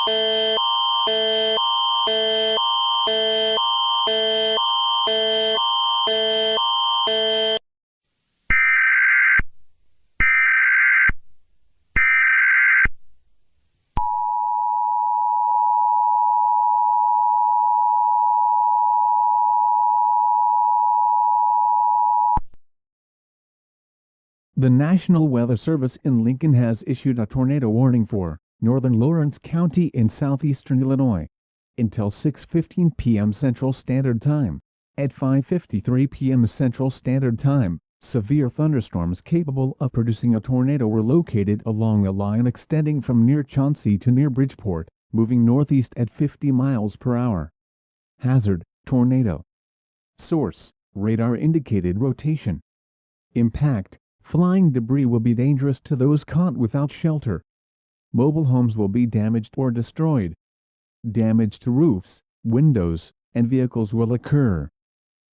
The National Weather Service in Lincoln has issued a tornado warning for northern Lawrence County in southeastern Illinois until 6:15 p.m. Central Standard Time. At 5:53 p.m. Central Standard Time, severe thunderstorms capable of producing a tornado were located along a line extending from near Chauncey to near Bridgeport, moving northeast at 50 miles per hour. Hazard: tornado. Source: radar indicated rotation. Impact: flying debris will be dangerous to those caught without shelter. Mobile homes will be damaged or destroyed. Damage to roofs, windows, and vehicles will occur.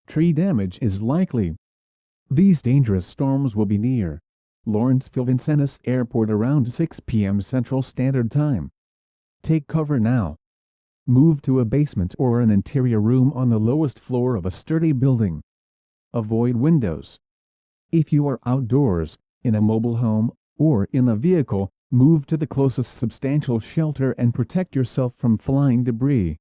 Tree damage is likely. These dangerous storms will be near Lawrenceville-Vincennes Airport around 6 p.m. Central Standard Time. Take cover now. Move to a basement or an interior room on the lowest floor of a sturdy building. Avoid windows. If you are outdoors, in a mobile home, or in a vehicle, move to the closest substantial shelter and protect yourself from flying debris.